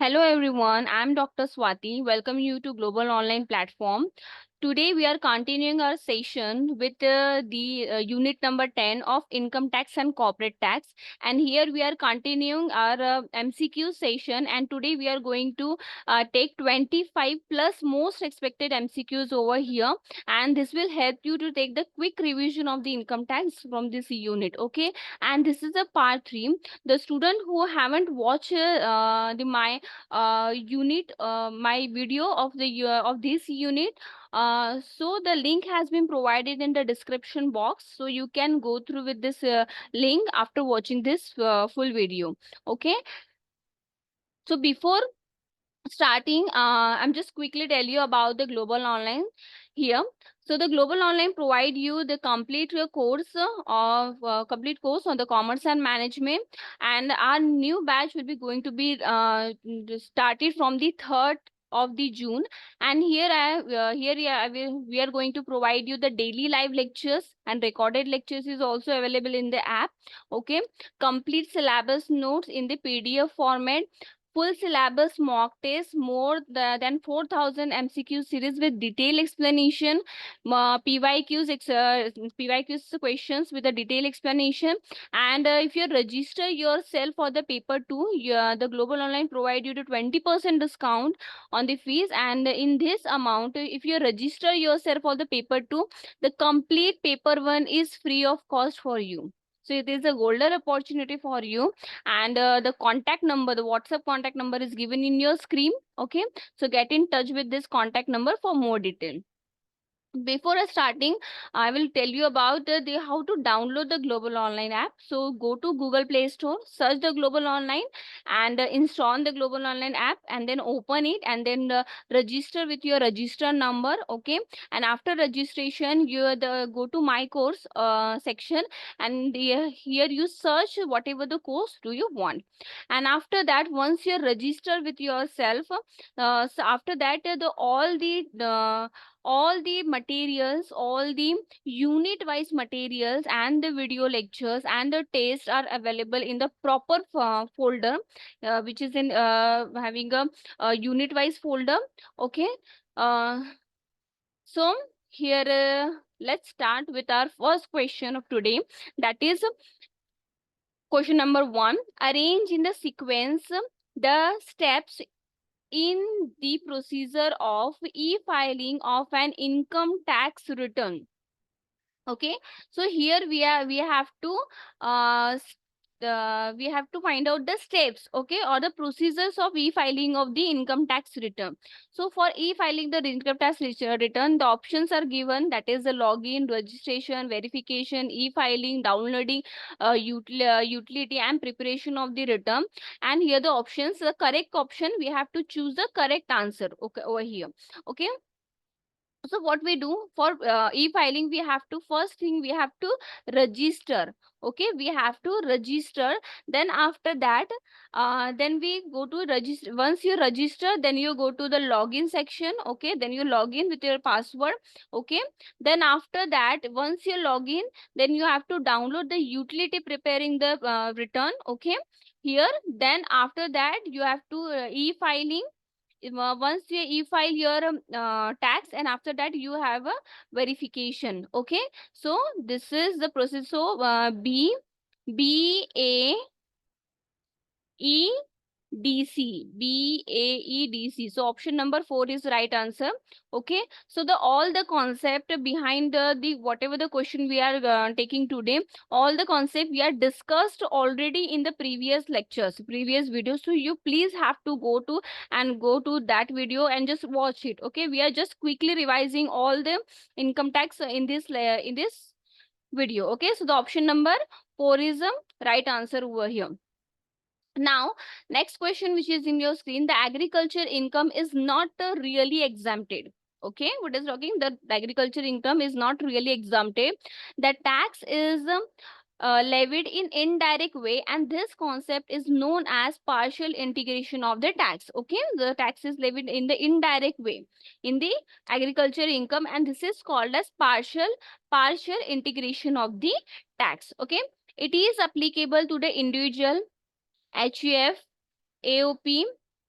Hello everyone, I'm Dr. Swati. Welcome you to Global Online Platform. Today we are continuing our session with the unit number 10 of income tax and corporate tax, and here we are continuing our MCQ session, and today we are going to take 25 plus most expected MCQs over here, and this will help you to take the quick revision of the income tax from this unit. Okay, and this is a part 3. The student who haven't watched my video of the of this unit, so the link has been provided in the description box, so you can go through with this link after watching this full video. Okay, so before starting, I'm just quickly tell you about the global online here. So the global online provide you the complete course complete course on the commerce and management, and our new batch will be going to be started from the 3rd of the June. And here we are going to provide you the daily live lectures, and recorded lectures is also available in the app. Okay, complete syllabus notes in the PDF format, full syllabus mock test, more than 4,000 MCQ series with detailed explanation, PYQs questions with a detailed explanation. And if you register yourself for the paper 2, the Global Online provide you to 20% discount on the fees. And in this amount, if you register yourself for the paper 2, the complete paper 1 is free of cost for you. So it is a golden opportunity for you. And the contact number, the WhatsApp contact number is given in your screen. Okay, so get in touch with this contact number for more detail. Before starting, I will tell you about the how to download the Global Online app. So go to Google Play Store, search the Global Online, and install the Global Online app, and then open it, and then register with your register number. Okay, and after registration, you go to My Course section, and here you search whatever the course do you want. And after that, once you register with yourself, so after that, all the materials, all the unit wise materials and the video lectures and the tests are available in the proper folder, which is in having a unit wise folder. Okay, uh, so here let's start with our first question of today. That is question number 1. Arrange in the sequence the steps in the procedure of e-filing of an income tax return. Okay, so here uh, we have to find out the steps, okay, or the procedures of e-filing of the income tax return. So for e-filing the income tax return, the options are given, that is the login, registration, verification, e-filing, downloading, utility, and preparation of the return. And here the options, the correct option, we have to choose the correct answer. Okay, over here. Okay, so what we do for e-filing, we have to, first thing we have to register. Okay, we have to register. Then after that, then we go to register. Once you register, then you go to the login section. Okay, then you log in with your password. Okay, then after that, once you log in, then you have to download the utility preparing the return. Okay, here, then after that, you have to e-filing. Once you e-file your tax, and after that you have a verification. Okay, so this is the process. So BAEDC. So option number 4 is right answer. Okay, so the all the concept behind the whatever the question we are taking today, all the concept we are discussed already in the previous lectures, previous videos. So you please have to go to that video and just watch it. Okay, we are just quickly revising all the income tax in this video. Okay, so the option number 4 is the right answer over here. Now, next question which is in your screen, the agriculture income is not really exempted. Okay, what is talking? The agriculture income is not really exempted. The tax is levied in indirect way, and this concept is known as partial integration of the tax. Okay, the tax is levied in the indirect way in the agriculture income, and this is called as partial integration of the tax. Okay, it is applicable to the individual, HUF, AOP,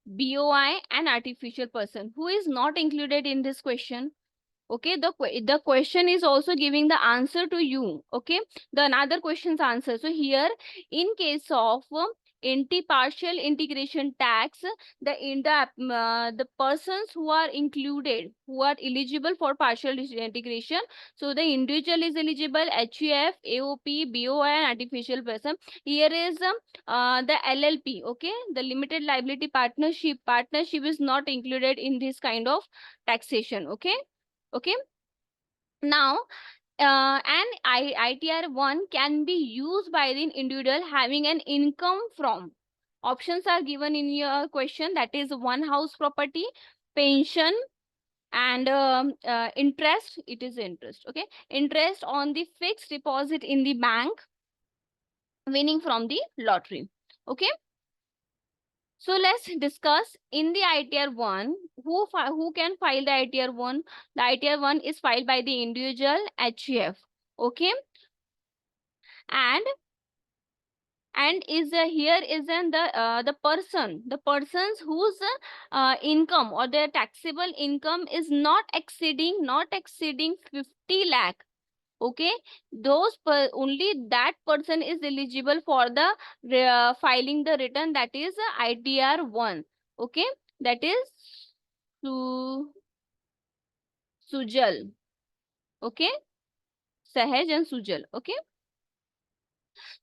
BOI, and artificial person. Who is not included in this question? Okay, the question is also giving the answer to you. Okay, the another question's answer. So here, in case of partial integration tax, the persons who are included, who are eligible for partial integration, so the individual is eligible, HUF, AOP, BOI, and artificial person. Here is the LLP. Okay, the limited liability partnership is not included in this kind of taxation. Okay. Okay. Now, ITR 1 can be used by the individual having an income from. Options are given in your question, that is one house property, pension, and interest. It is interest. Okay. Interest on the fixed deposit in the bank, winning from the lottery. Okay. So let's discuss in the ITR 1, who can file the ITR 1? The ITR 1 is filed by the individual, HUF. Okay. And is here is an the persons whose income or their taxable income is not exceeding 50 lakh. Okay, only that person is eligible for the filing the return, that is ITR 1. Okay, that is Sujal. Okay, Sahaj and Sujal. Okay,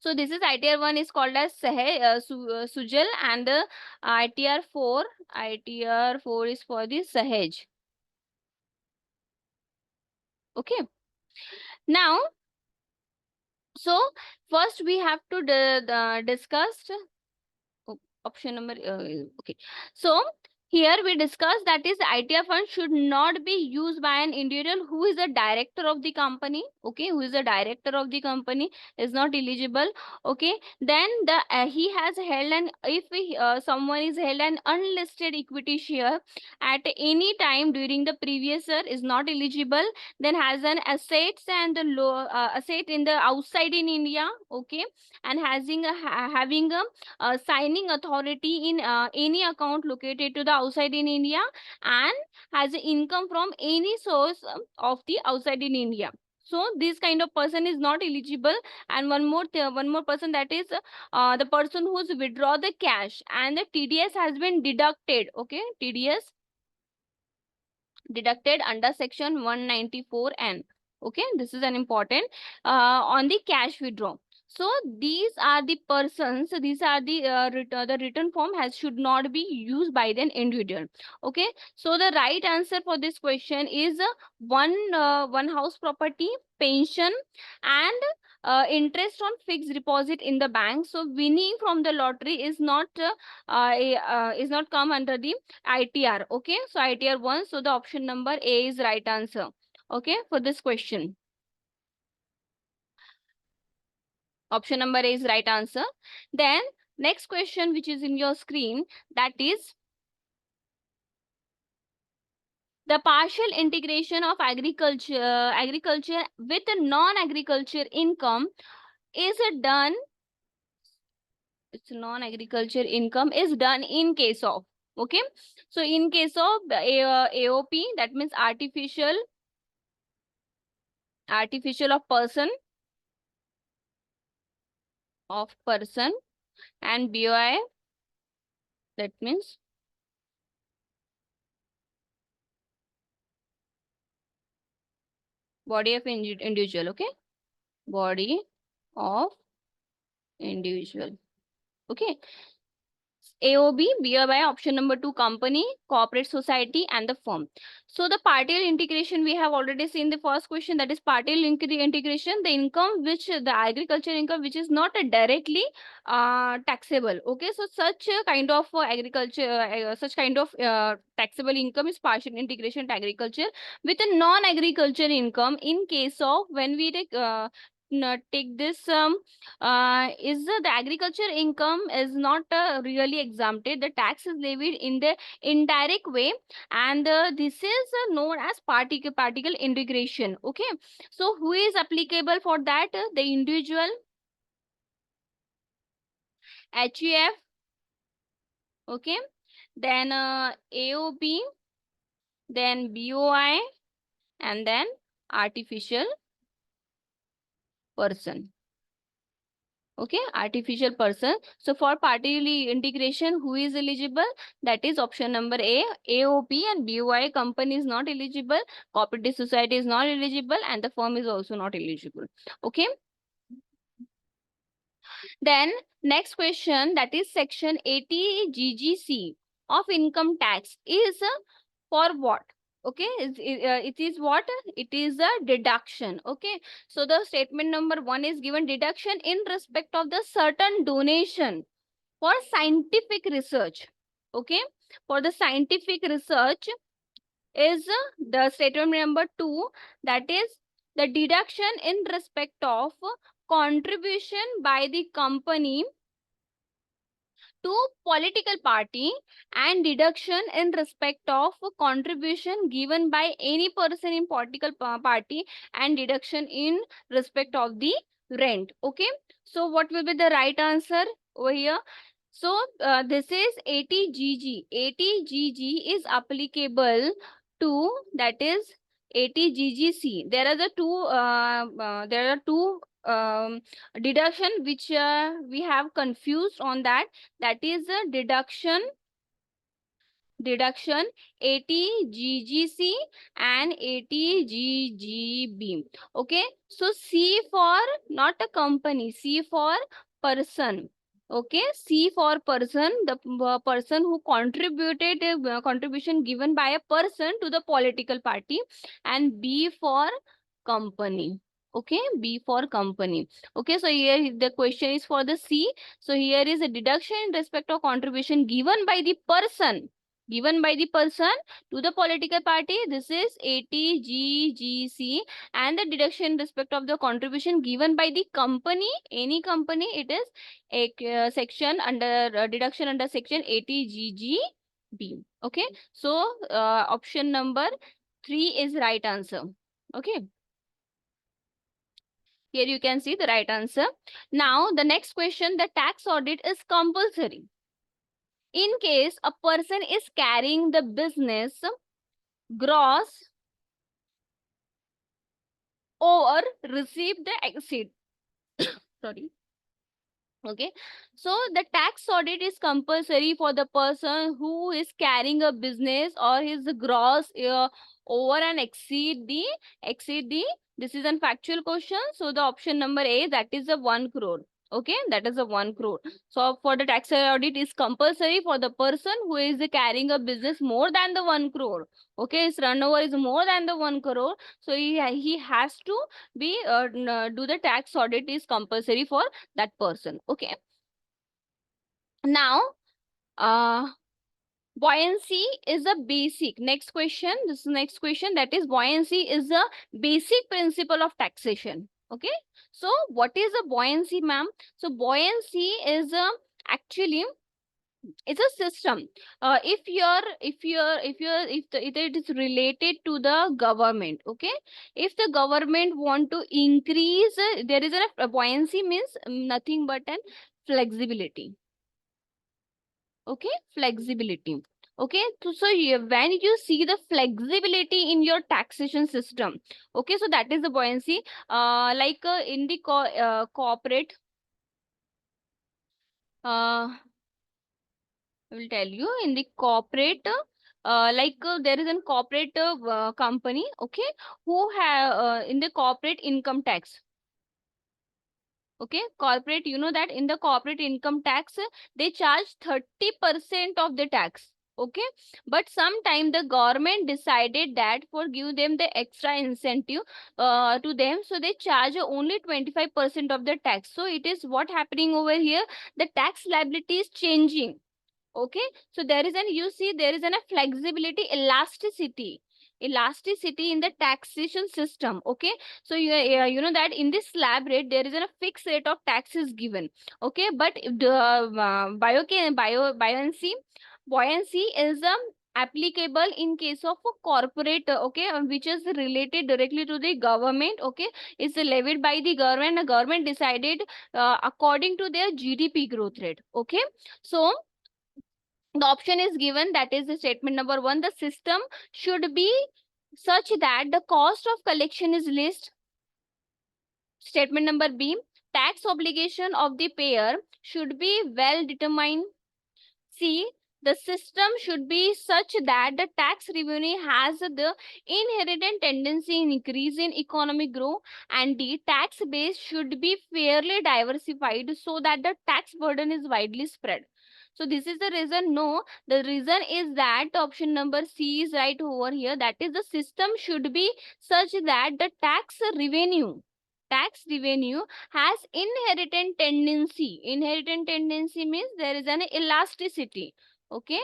so this is ITR 1 is called as Sujal, and the ITR 4 is for the Sahaj. Okay, now, so first we have to discuss option number. Okay, so here we discuss that is ITR fund should not be used by an individual who is a director of the company. Okay, who is a director of the company is not eligible. Okay, then he has held an, if someone is held an unlisted equity share at any time during the previous year, is not eligible. Then has an assets and the asset in the outside in India. Okay, and having a signing authority in any account located to the outside in India, and has income from any source of the outside in India. So this kind of person is not eligible. And one more person, that is the person who's withdraw the cash and the TDS has been deducted. Okay, TDS deducted under section 194N. Okay, this is an important on the cash withdraw. So these are the persons, these are the the return form should not be used by the individual. Okay, so the right answer for this question is one house property, pension, and interest on fixed deposit in the bank. So winning from the lottery is not come under the ITR. Okay, so ITR 1, so the option number A is right answer. Okay, for this question. Option number A is right answer. Then next question, which is in your screen, that is the partial integration of agriculture with non-agriculture income is done. It's non-agriculture income is done in case of. Okay, so in case of AOP, that means artificial of person, and BOI, that means body of individual. Okay, body of individual. Okay, AOB, BOI, option number 2, company, corporate society, and the firm. So the partial integration we have already seen the first question, that is partial integration, the income which the agriculture income which is not directly taxable. Okay, so such kind of such kind of taxable income is partial integration to agriculture with a non-agriculture income. In case of when we take this is the agriculture income is not really exempted. The tax is levied in the indirect way, and this is known as particle integration. Okay, so who is applicable for that? The individual, HUF. Okay, then AOP, then BOI, and then artificial person. Okay, artificial person. So for party integration, who is eligible? That is option number A. AOP and BOI company is not eligible. Cooperative society is not eligible, and the firm is also not eligible. Okay. Then next question, that is section 80 GGC of income tax is for what? Okay, it is what? It is a deduction. Okay, so the statement number 1 is given deduction in respect of the certain donation for scientific research. Okay, for the scientific research is the statement number 2, that is the deduction in respect of contribution by the company to political party and deduction in respect of contribution given by any person in political party and deduction in respect of the rent. Okay, so what will be the right answer over here? So this is 80 GG. 80 GG is applicable to, that is 80 GGC. There are the two deduction which we have confused on that. That is a deduction 80 GGC and 80 GGB. Okay, so C for not a company, C for person. Okay, C for person, the person who contributed contribution given by a person to the political party, and B for company. Okay, B for company. Okay, so here the question is for the C. So here is a deduction in respect of contribution given by the person to the political party. This is 80 GGC, and the deduction in respect of the contribution given by the company, any company, it is a section under deduction under section 80 GGB. Okay, so option number 3 is right answer. Okay, here you can see the right answer. Now the next question, the tax audit is compulsory in case a person is carrying the business gross or receive the exceed. Sorry. Okay, so the tax audit is compulsory for the person who is carrying a business or his gross over and exceed the this is a factual question. So the option number A, that is a 1 crore. Okay, that is a 1 crore. So for the tax audit is compulsory for the person who is carrying a business more than the 1 crore. Okay, his turnover is more than the 1 crore. So he has to be do the tax audit is compulsory for that person. Okay, now buoyancy is a basic. Next question, this is next question, that is buoyancy is a basic principle of taxation. Okay, so what is a buoyancy, ma'am? So buoyancy is actually it's a system. If it is related to the government. Okay, if the government want to increase, there is a buoyancy means nothing but an flexibility. Okay, flexibility. Okay, so when you see the flexibility in your taxation system, okay, so that is the buoyancy. Like in the corporate, I will tell you, in the corporate, there is a corporate company, okay, who have in the corporate income tax. Okay, corporate, you know that in the corporate income tax, they charge 30% of the tax. Okay, but sometime the government decided that for give them the extra incentive to them, so they charge only 25% of the tax. So it is what happening over here, the tax liability is changing. Okay, so there is you see there is a flexibility, elasticity in the taxation system. Okay, so you know that in this slab rate there is a fixed rate of taxes given. Okay, but the buoyancy is applicable in case of a corporate, okay, which is related directly to the government. Okay, is levied by the government. The government decided according to their GDP growth rate. Okay, so The option is given, that is the statement number 1. The system should be such that the cost of collection is least. Statement number B, tax obligation of the payer should be well determined. C, the system should be such that the tax revenue has the inherent tendency in increase in economic growth. And D, tax base should be fairly diversified so that the tax burden is widely spread. So this is the reason. No, the reason is that option number C is right over here. That is, the system should be such that the tax revenue has inherent tendency. Inherent tendency means there is an elasticity. Okay,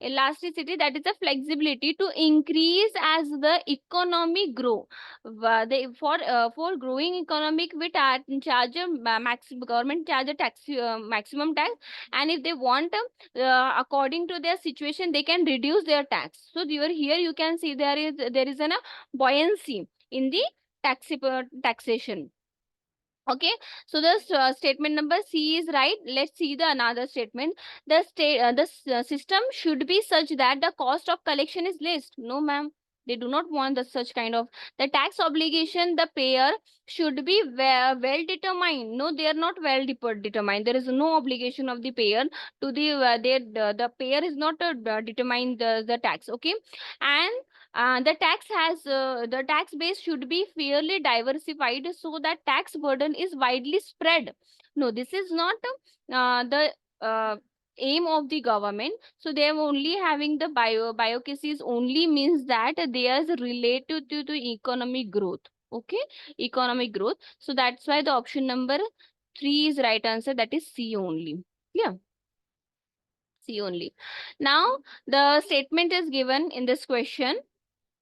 elasticity, that is a flexibility to increase as the economy grow. For growing economic, we charge a government charge a tax, maximum tax, and if they want, according to their situation, they can reduce their tax. So here you can see there is a buoyancy in the taxation. Okay, so the statement number C is right. Let's see the another statement. The system should be such that the cost of collection is less. No, ma'am. They do not want the such kind of, the tax obligation the payer should be well determined. No, they are not well determined. There is no obligation of the payer to the payer is not determine the tax. Okay, and the tax base should be fairly diversified so that tax burden is widely spread. No, this is not the aim of the government. So they are only having the cases only means that they are related to the economic growth. Okay, economic growth. So that's why the option number 3 is right answer. That is C only. Yeah, C only. Now the statement is given in this question.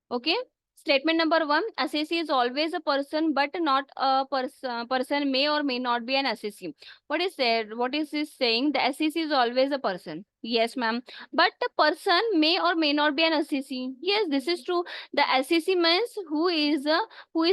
Okay. Statement number 1, assessee is always a person, but not a person may or may not be an assessee. What is said? What is this saying? The assessee is always a person. Yes, ma'am. But the person may or may not be an assessee. Yes, this is true. The assessee means who is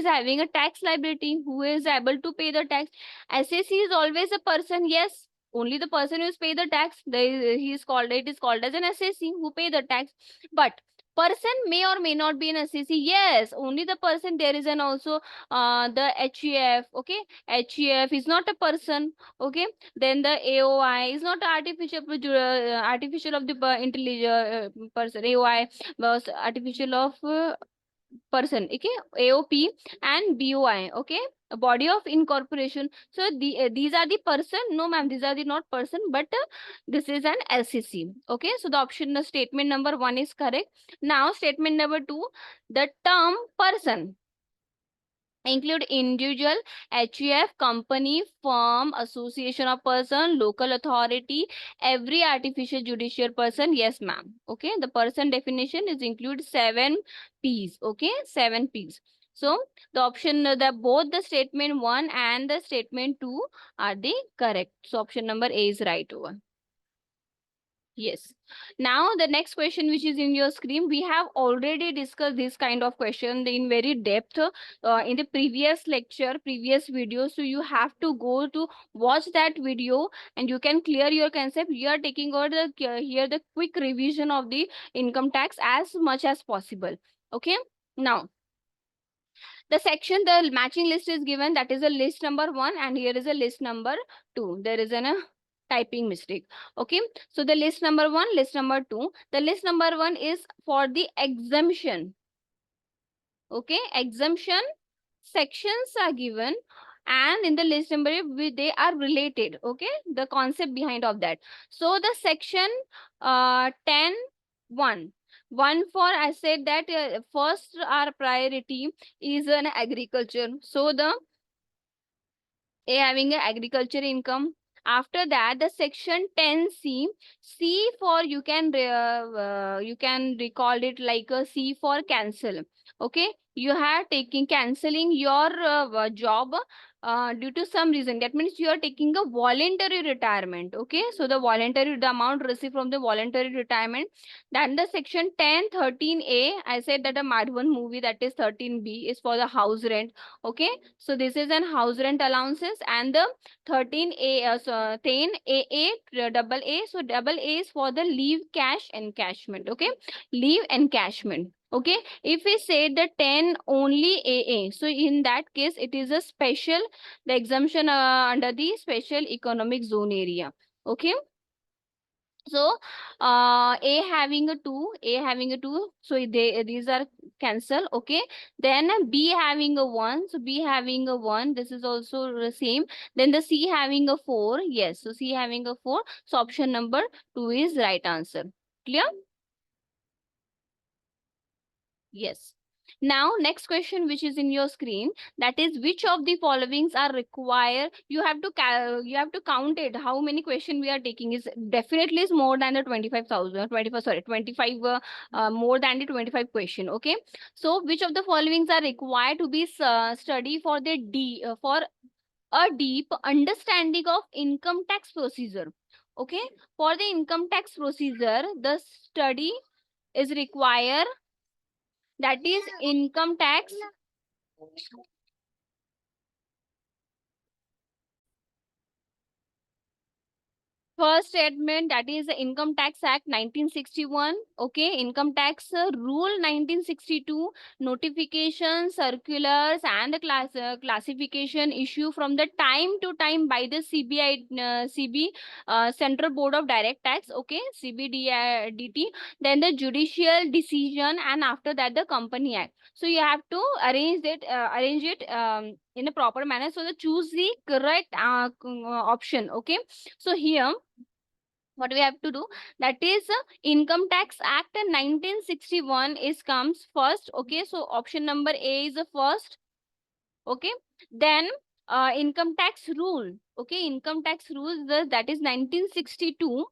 having a tax liability, who is able to pay the tax. Assessee is always a person. Yes, only the person who is pay the tax. It is called as an assessee who pay the tax. But person may or may not be an assessee. Yes, only the person. There is an also the HEF. Okay, HEF is not a person. Okay, then the AOI is not artificial of the person. AOI was artificial of person. Okay, AOP and BOI. Okay, a body of incorporation. So these are the person. No, ma'am, these are the not person, but this is an LCC. Okay, so the option, the statement number 1 is correct. Now statement number 2, the term person include individual, HUF, company, firm, association of person, local authority, every artificial judicial person. Yes, ma'am. Okay, the person definition is include 7 P's. Okay, 7 P's. So the option, both the statement 1 and the statement 2 are the correct. So option number A is right over. Yes. Now the next question which is in your screen, we have already discussed this kind of question in very depth in the previous lecture, previous video. So you have to go to watch that video and you can clear your concept. You are taking over here the quick revision of the income tax as much as possible. Okay. Now the section, the matching list is given. That is a list number 1 and here is a list number 2. There is a typing mistake. Okay, so the list number 1, list number 2. The list number 1 is for the exemption. Okay, exemption sections are given and in the list number they are related. Okay, the concept behind of that. So the section 10(1). One for, I said that first our priority is an agriculture. So the having an agriculture income. After that, the section 10C, C for you can recall it like a C for cancel. Okay, you have taking cancelling your job due to some reason, that means you are taking a voluntary retirement. Okay, so the amount received from the voluntary retirement. Then the section 10 13A, I said that a Madhavan movie, that is 13B, is for the house rent. Okay, so this is an house rent allowances. And the 13A, so 10 AA double A, so double A is for the leave cash encashment. Okay, leave encashment. Okay, if we say the 10 only AA, so in that case it is a special, the exemption under the special economic zone area. Okay, so A having a 2, so these are cancel. Okay, then B having a 1, so B having a 1, this is also the same. Then the C having a 4, yes, so C having a 4, so option number 2 is right answer. Clear? Yes. Now, next question, which is in your screen, that is, which of the followings are required? You have to count it. How many question we are taking is definitely is more than the 25,000, 25, sorry, 25, more than the 25 question. Okay. So, which of the followings are required to be study for the for a deep understanding of income tax procedure? Okay. For the income tax procedure, the study is required, that is income tax. First statement, that is the Income Tax Act 1961. Okay, Income Tax Rule 1962, notifications, circulars, and the classification issue from the time to time by the Central Board of Direct Tax. Okay, CBDT. Then the judicial decision, and after that the Company Act. So you have to arrange it in a proper manner. So the choose the correct option. Okay, so here what we have to do, that is Income Tax Act 1961 is comes first. Okay, so option number A is the first. Okay, then income tax rule. Okay, income tax rules, that is 1962.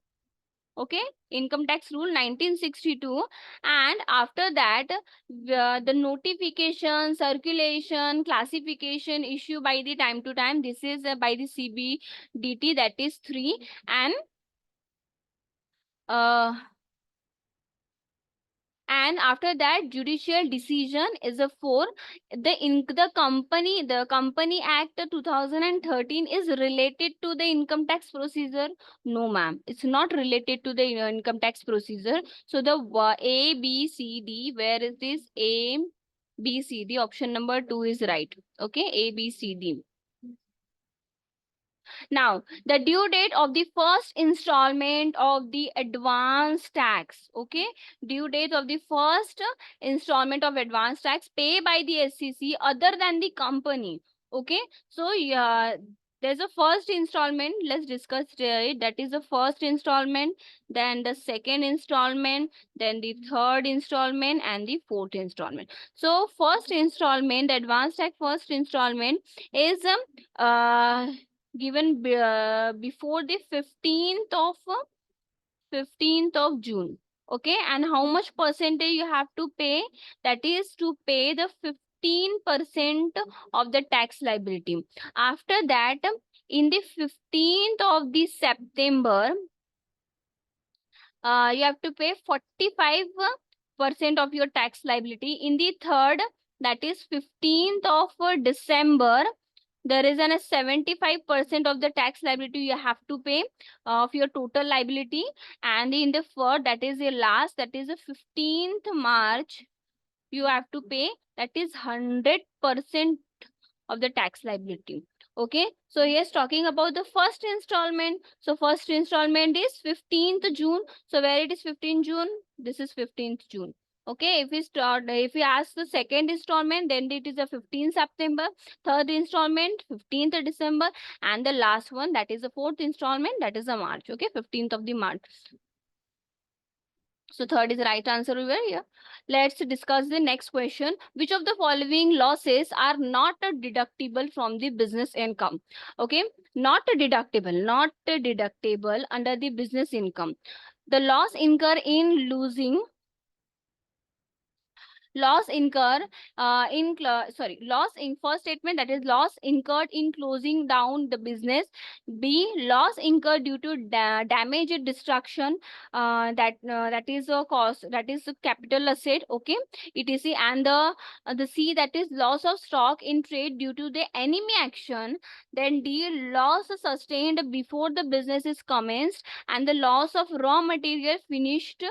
Okay, income tax rule 1962. And after that the notification, circulation, classification issue by the time to time, this is by the CBDT, that is 3. And uh and after that judicial decision is a 4. The company act 2013 is related to the income tax procedure? No ma'am, it's not related to the income tax procedure. So the A B C D, where is this A B C D, option number 2 is right. Okay, A B C D. Now, the due date of the first installment of the advance tax. Okay, due date of the first installment of advance tax paid by the SCC other than the company. Okay, so yeah, there's a first installment. Let's discuss it. That is the first installment, then the second installment, then the third installment, and the fourth installment. So first installment, the advance tax first installment is given before the 15th of June. Okay, and how much percentage you have to pay? That is to pay the 15% of the tax liability. After that, in the 15th of the September, you have to pay 45% of your tax liability. In the third, that is 15th of December, there is a 75% of the tax liability you have to pay of your total liability. And in the fourth, that is the last, that is the 15th March, you have to pay, that is 100% of the tax liability. Okay, so he is talking about the first installment. So first installment is 15th June. So where it is 15th June, this is 15th June. Okay, if we ask the second installment, then it is the 15th September, third installment 15th December, and the last one, that is the fourth installment, that is the March. Okay, 15th of the March. So third is the right answer over here. Let's discuss the next question. Which of the following losses are not deductible from the business income? Okay, not deductible under the business income. The loss incurred in losing Loss incur loss in first statement, that is loss incurred in closing down the business. B, loss incurred due to damage or destruction, that is a cost, that is a capital asset, okay, etc. And the C, that is loss of stock in trade due to the enemy action. Then D, loss sustained before the business is commenced, and the loss of raw material finished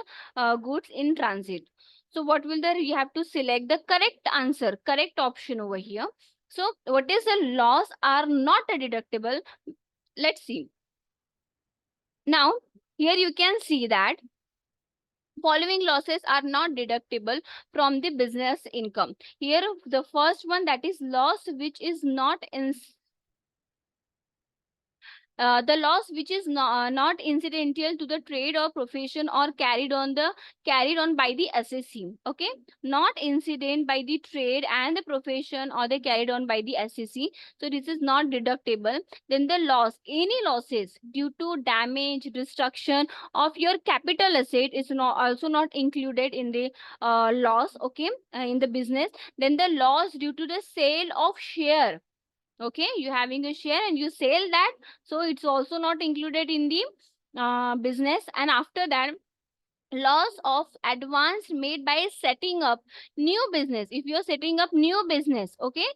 goods in transit. So what will the, you have to select the correct answer, correct option over here. So what is the loss are not deductible? Let's see. Now here you can see that following losses are not deductible from the business income. Here the first one, that is loss which is not in the loss which is not incidental to the trade or profession or carried on by the assessee. Okay, not incident by the trade and the profession or they carried on by the assessee. So this is not deductible. Then the loss, any losses due to damage, destruction of your capital asset is also not included in the loss. Okay, in the business. Then the loss due to the sale of share. Okay, you having a share and you sell that, so it's also not included in the business. And after that, loss of advance made by setting up new business. If you're setting up new business, okay,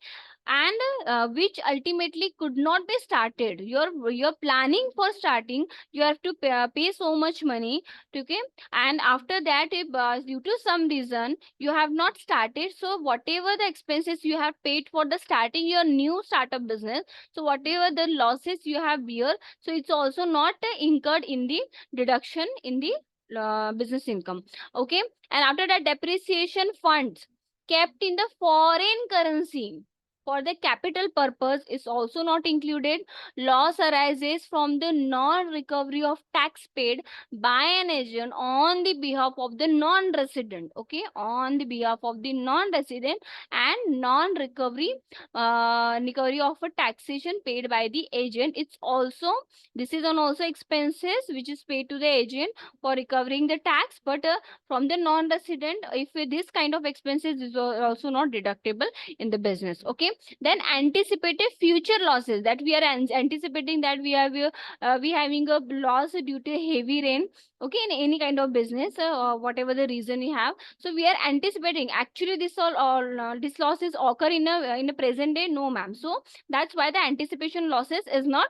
and which ultimately could not be started, you're planning for starting, you have to pay so much money, okay, and after that, if due to some reason you have not started, so whatever the expenses you have paid for the starting your new startup business, so whatever the losses you have bear, so it's also not incurred in the deduction in the business income. Okay, and after that, depreciation funds kept in the foreign currency for the capital purpose is also not included. Loss arises from the non-recovery of tax paid by an agent on the behalf of the non-resident. Okay, on the behalf of the non-resident, and non-recovery recovery of a taxation paid by the agent. It's also, this is on also expenses which is paid to the agent for recovering the tax, but from the non-resident, if this kind of expenses is also not deductible in the business. Okay, then anticipated future losses, that we are anticipating that we have we having a loss due to heavy rain, okay, in any kind of business, whatever the reason we have, so we are anticipating, actually this all this losses occur in a present day, no ma'am. So that's why the anticipation losses is not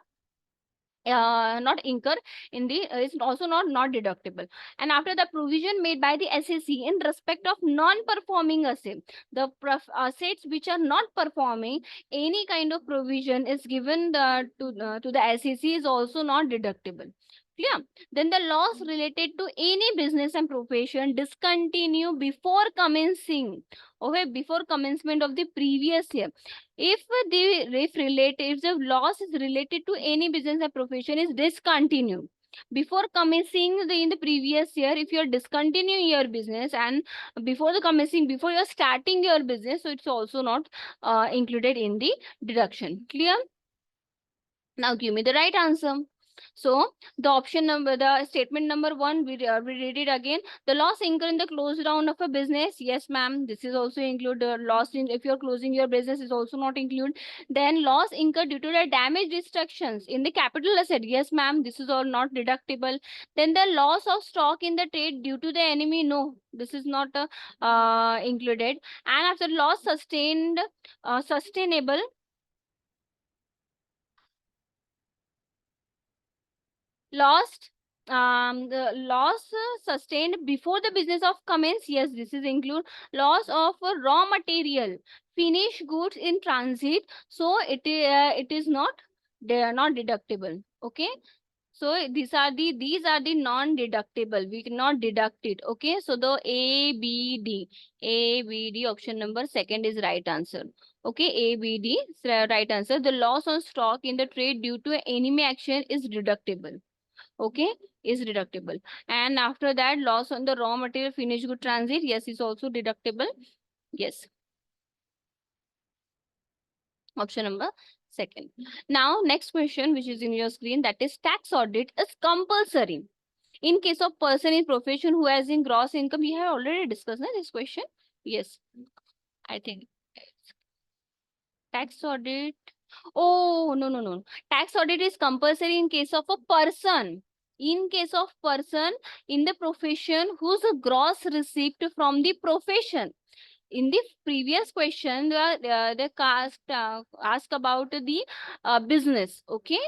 incur in the is also not deductible. And after the provision made by the SSC in respect of non-performing assets, the assets which are not performing, any kind of provision is given to the SSC is also not deductible. Clear? Then the loss related to any business and profession discontinue before commencing, okay, before commencement of the previous year. If the loss is related to any business or profession is discontinued before commencing in the previous year, if you're discontinuing your business and before the commencing, before you're starting your business, so it's also not included in the deduction. Clear? Now give me the right answer. So the option number, the statement number 1, we read it again. The loss incurred in the close down of a business. Yes, ma'am. This is also include loss in, if you're closing your business is also not include. Then loss incurred due to the damage destructions in the capital asset. Yes, ma'am. This is all not deductible. Then the loss of stock in the trade due to the enemy. No, this is not included. And after loss sustained, sustainable. Lost, the loss sustained before the business of commence. Yes, this is include loss of raw material, finished goods in transit. So it is not, they are not deductible. Okay, so these are the non-deductible, we cannot deduct it. Okay, so the A B D option number 2 is right answer. Okay, A B D is the right answer. The loss on stock in the trade due to enemy action is deductible. Okay, is deductible. And after that, loss on the raw material finished good transit, yes, is also deductible. Yes, option number 2. Now next question which is in your screen, that is tax audit is compulsory in case of person in profession who has in gross income. We have already discussed this question. Yes, I think tax audit. Oh, no, no, no. Tax audit is compulsory in case of a person. In case of person in the profession whose gross receipt from the profession. In the previous question, the cast ask about the business. Okay.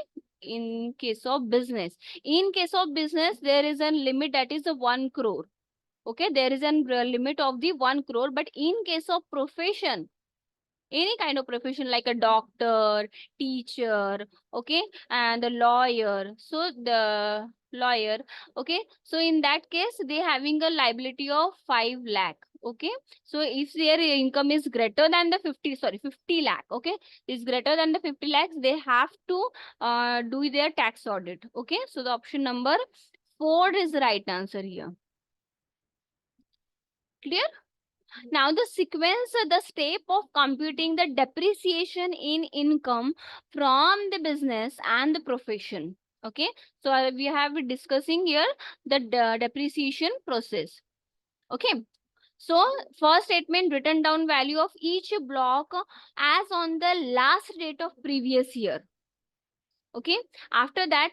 In case of business, there is a limit that is a 1 crore. Okay, there is a limit of the 1 crore. But in case of profession, any kind of profession like a doctor, teacher, okay, and a lawyer, so the lawyer, okay, so in that case they having a liability of 5 lakh. Okay, so if their income is greater than the 50 lakh, okay, is greater than the 50 lakhs, they have to do their tax audit. Okay, so the option number 4 is the right answer here. Clear? Now the sequence, the step of computing the depreciation in income from the business and the profession. Okay, so we have been discussing here the depreciation process. Okay, so first statement, written down value of each block as on the last date of previous year. Okay, after that,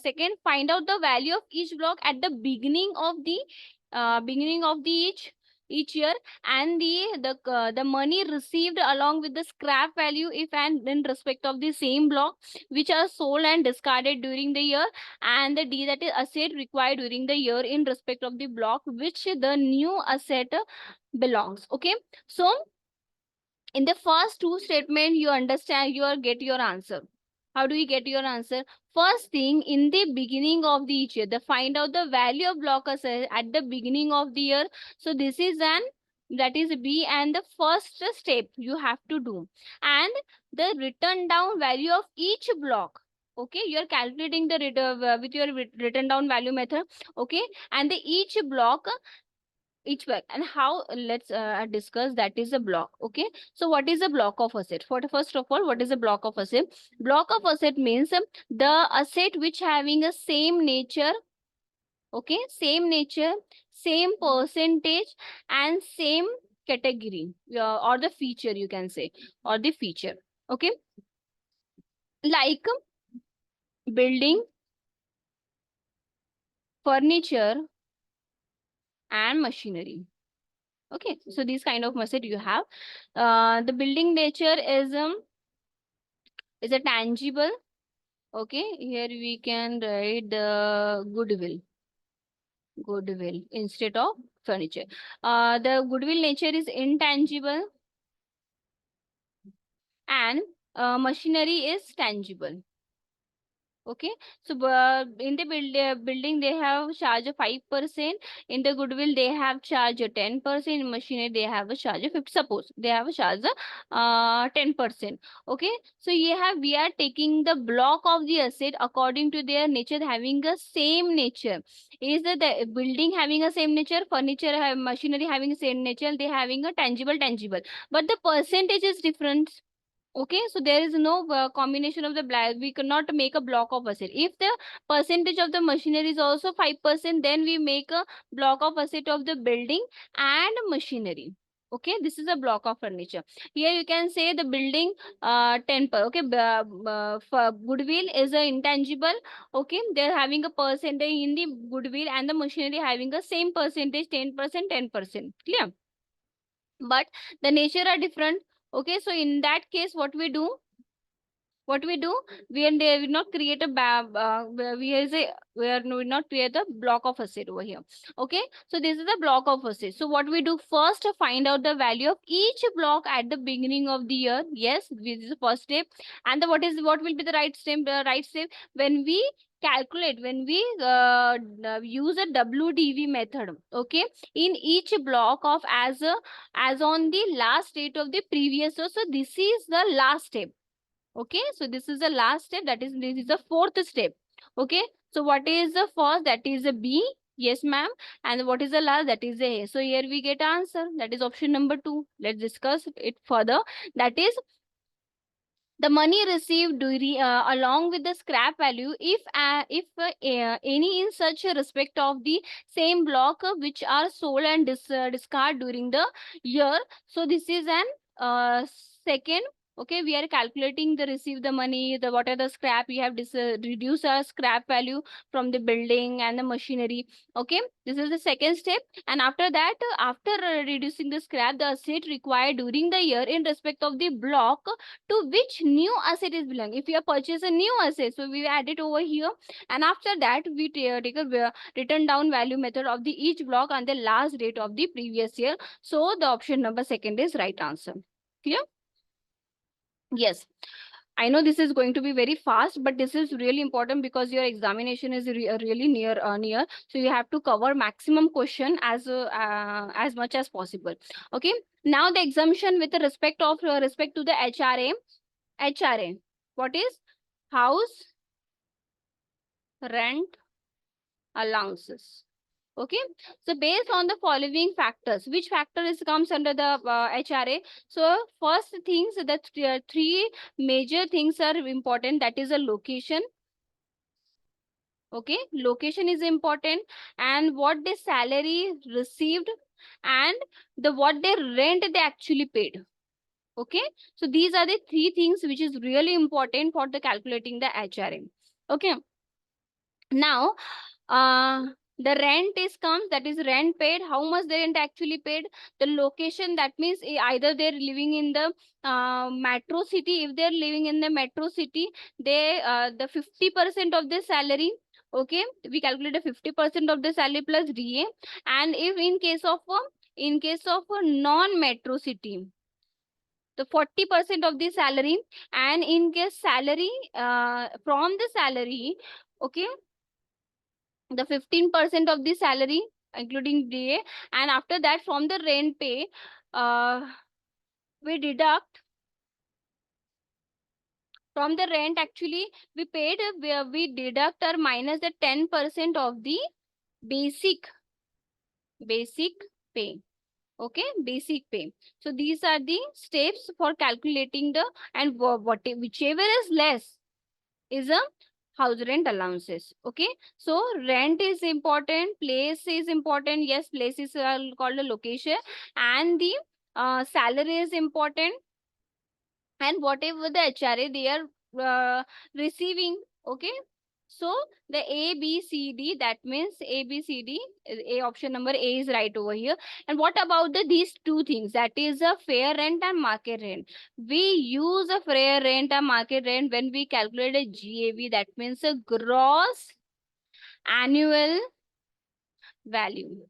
second, find out the value of each block at the beginning of the each year, and the money received along with the scrap value if and in respect of the same block which are sold and discarded during the year, and the D, that is asset required during the year in respect of the block which the new asset belongs. Okay, so in the first two statement, you understand, you get your answer. How do you get your answer? First thing, in the beginning of the each year, the find out the value of block asset at the beginning of the year. So this is that is B, and the first step you have to do. And the written down value of each block. Okay, you are calculating the with your written down value method. Okay, and the each block, each block, and how, let's discuss that is a block. Okay, so what is a block of asset? For first of all, what is a block of asset? Block of asset means the asset which having a same nature, okay, same nature, same percentage, and same category, or the feature, you can say, or the feature. Okay, like building, furniture, and machinery. Okay, so these kind of asset you have. The building nature is a tangible. Okay, here we can write the goodwill instead of furniture. The goodwill nature is intangible, and machinery is tangible. Okay, so in the building they have charge of 5%. In the goodwill they have charge of 10%. In machinery they have a charge of 50. Suppose they have a charge of 10%. Okay, so we are taking the block of the asset according to their nature, having a same nature. Is the building having a same nature? Furniture, machinery having the same nature. They having a tangible, but the percentage is different. Okay, so there is no combination of the black. We cannot make a block of asset. If the percentage of the machinery is also 5%, then we make a block of asset of the building and machinery. Okay, this is a block of furniture. Here you can say the building 10 per. Okay, for goodwill is a intangible. Okay, they're having a percentage in the goodwill, and the machinery having the same percentage, 10%, 10%. Clear? But the nature are different. Okay, so in that case, what we do, we will not create a we will not create a block of asset over here. Okay, so this is the block of asset. So what we do first, find out the value of each block at the beginning of the year. Yes, this is the first step. And what will be the right step? When we calculate, when we use a WDV method. Okay, in each block of as on the last date of the previous year. So this is the last step. Okay, so this is the last step. This is the fourth step. Okay, so what is the first? That is a B. Yes, ma'am. And what is the last? That is A. So here we get answer. That is option number 2. Let's discuss it further. That is The money received during, along with the scrap value, if any in such a respect of the same block which are sold and discard during the year. So this is an second. Okay, we are calculating the receive the money, the what are the scrap we have reduced our scrap value from the building and the machinery. Okay, this is the second step. And after that, after reducing the scrap, the asset required during the year in respect of the block to which new asset is belong. If you have purchased a new asset, so we add it over here, and after that we take a return down value method of the each block on the last date of the previous year. So the option number second is right answer. Clear? Yes. I know this is going to be very fast, but this is really important because your examination is really near. So you have to cover maximum question as much as possible. Okay. Now the exemption with the respect to the HRA. HRA. What is house rent allowances? Okay, so based on the following factors, which factor is comes under the HRA? So first things, the three major things are important. That is a location. Okay, location is important, and what the salary received, and the what they rent they actually paid. Okay, so these are the three things which is really important for the calculating the HRA. Okay, now the rent is comes, that is rent paid. How much the rent actually paid? The location, that means either they're living in the metro city. If they're living in the metro city, they the 50% of the salary. Okay, we calculate a 50% of the salary plus DA. And if in case of a non-metro city, the 40% of the salary. And in case salary from the salary, okay, the 15% of the salary including DA. And after that, from the rent pay, we deduct from the rent actually we paid, we deduct or minus the 10% of the basic pay. Okay, basic pay. So these are the steps for calculating the, and whichever is less is a house rent allowances. Okay, so rent is important, place is important. Yes, place is called a location, and the salary is important, and whatever the HRA they are receiving. Okay, so the A, B, C, D, that means A, B, C, D, A, option number A is right over here. And what about these two things? That is a fair rent and market rent. We use a fair rent and market rent when we calculate a GAV, that means a gross annual value.